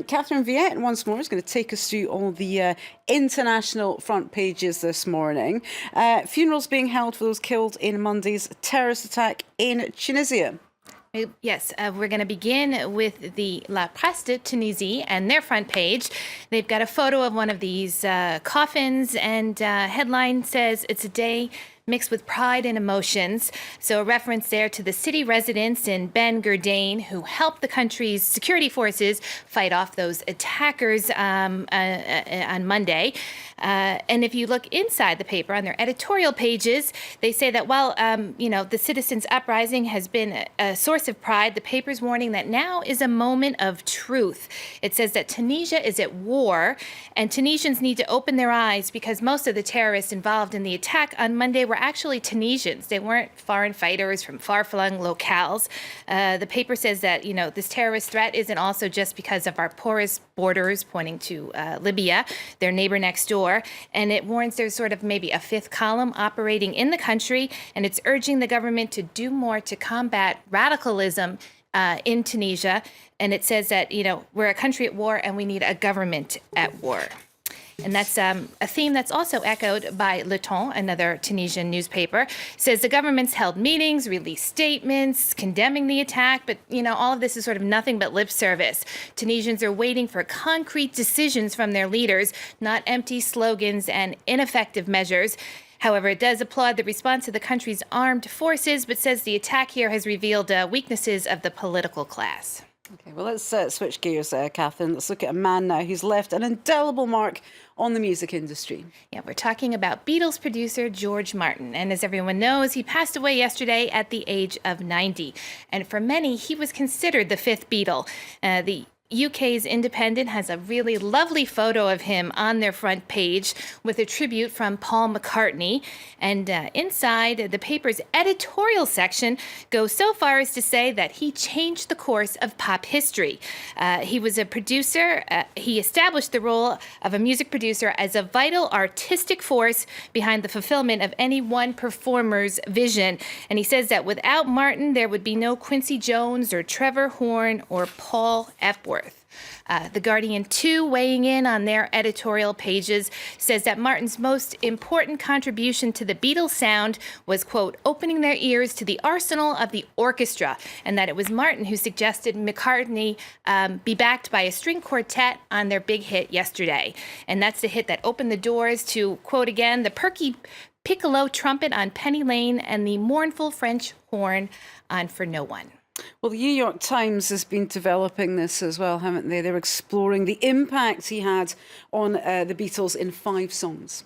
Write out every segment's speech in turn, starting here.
Catherine Viette once more is going to take us through all the international front pages this morning. Funerals being held for those killed in Monday's terrorist attack in Tunisia. Yes, we're going to begin with the La Presse de Tunisie and their front page. They've got a photo of one of these coffins, and headline says, "It's a day mixed with pride and emotions." So a reference there to the city residents in Ben Gurdain who helped the country's security forces fight off those attackers on Monday. And if you look inside the paper on their editorial pages, they say that while, the citizens' uprising has been a source of pride, the paper's warning that now is a moment of truth. It says that Tunisia is at war, and Tunisians need to open their eyes because most of the terrorists involved in the attack on Monday were actually Tunisians. They weren't foreign fighters from far-flung locales. The paper says that, this terrorist threat isn't also just because of our porous borders, pointing to Libya, their neighbor next door. And it warns there's sort of maybe a fifth column operating in the country, and it's urging the government to do more to combat radicalism in Tunisia. And it says that, we're a country at war and we need a government at war. And that's a theme that's also echoed by Le Temps, another Tunisian newspaper. Says the government's held meetings, released statements condemning the attack, but, all of this is sort of nothing but lip service. Tunisians are waiting for concrete decisions from their leaders, not empty slogans and ineffective measures. However, it does applaud the response of the country's armed forces, but says the attack here has revealed weaknesses of the political class. Okay, well, let's switch gears, Catherine. Let's look at a man now who's left an indelible mark on the music industry. Yeah, we're talking about Beatles producer George Martin. And as everyone knows, he passed away yesterday at the age of 90. And for many, he was considered the fifth Beatle. The UK's Independent has a really lovely photo of him on their front page with a tribute from Paul McCartney. And inside, the paper's editorial section goes so far as to say that he changed the course of pop history. He was a producer. He established the role of a music producer as a vital artistic force behind the fulfillment of any one performer's vision. And he says that without Martin, there would be no Quincy Jones or Trevor Horn or Paul Epworth. The Guardian, too, weighing in on their editorial pages, says that Martin's most important contribution to the Beatles sound was, quote, opening their ears to the arsenal of the orchestra, and that it was Martin who suggested McCartney be backed by a string quartet on their big hit Yesterday. And that's the hit that opened the doors to, quote again, the perky piccolo trumpet on Penny Lane and the mournful French horn on For No One. Well, the New York Times has been developing this as well, haven't they? They're exploring the impact he had on the Beatles in 5 songs.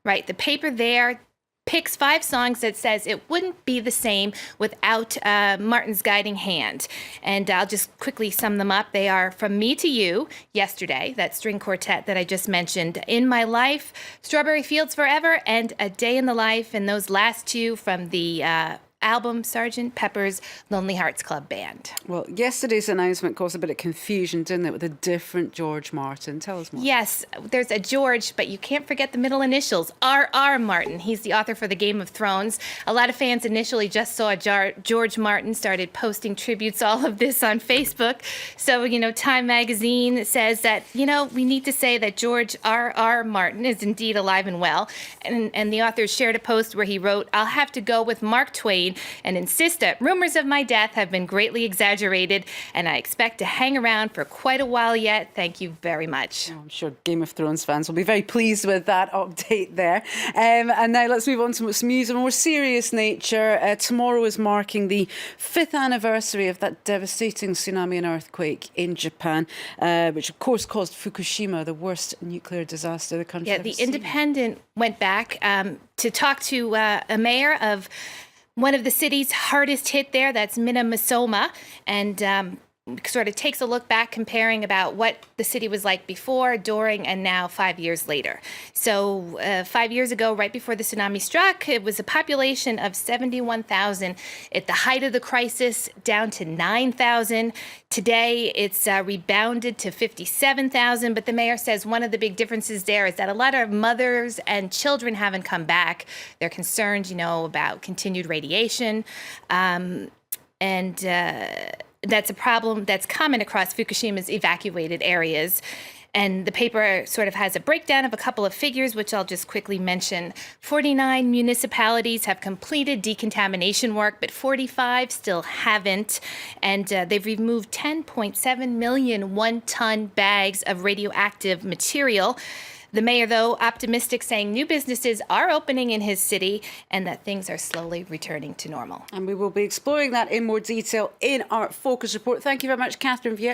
Right. The paper there picks 5 songs that says it wouldn't be the same without Martin's guiding hand. And I'll just quickly sum them up. They are From Me to You, Yesterday, that string quartet that I just mentioned, In My Life, Strawberry Fields Forever, and A Day in the Life. And those last 2 from the album Sgt. Pepper's Lonely Hearts Club Band. Well, yesterday's announcement caused a bit of confusion, didn't it, with a different George Martin? Tell us more. Yes, there's a George, but you can't forget the middle initials, R.R. Martin. He's the author for the Game of Thrones. A lot of fans initially just saw George Martin, started posting tributes, all of this on Facebook. So, Time magazine says that, we need to say that George R.R. Martin is indeed alive and well. And the author shared a post where he wrote, "I'll have to go with Mark Twain and insist that rumors of my death have been greatly exaggerated, and I expect to hang around for quite a while yet. Thank you very much." I'm sure Game of Thrones fans will be very pleased with that update there. And now let's move on to some news of a more serious nature. Tomorrow is marking the 5th anniversary of that devastating tsunami and earthquake in Japan, which of course caused Fukushima, the worst nuclear disaster the country ever the seen. Independent went back to talk to a mayor of one of the city's hardest hit there, that's Minamisoma, and sort of takes a look back comparing about what the city was like before, during, and now 5 years later. So 5 years ago, right before the tsunami struck, it was a population of 71,000. At the height of the crisis, down to 9,000. Today, it's rebounded to 57,000. But the mayor says one of the big differences there is that a lot of mothers and children haven't come back. They're concerned, about continued radiation. that's a problem that's common across Fukushima's evacuated areas. And the paper sort of has a breakdown of a couple of figures, which I'll just quickly mention. 49 municipalities have completed decontamination work, but 45 still haven't. And they've removed 10.7 million one-ton bags of radioactive material. The mayor, though, optimistic, saying new businesses are opening in his city and that things are slowly returning to normal. And we will be exploring that in more detail in our Focus Report. Thank you very much, Catherine Viet.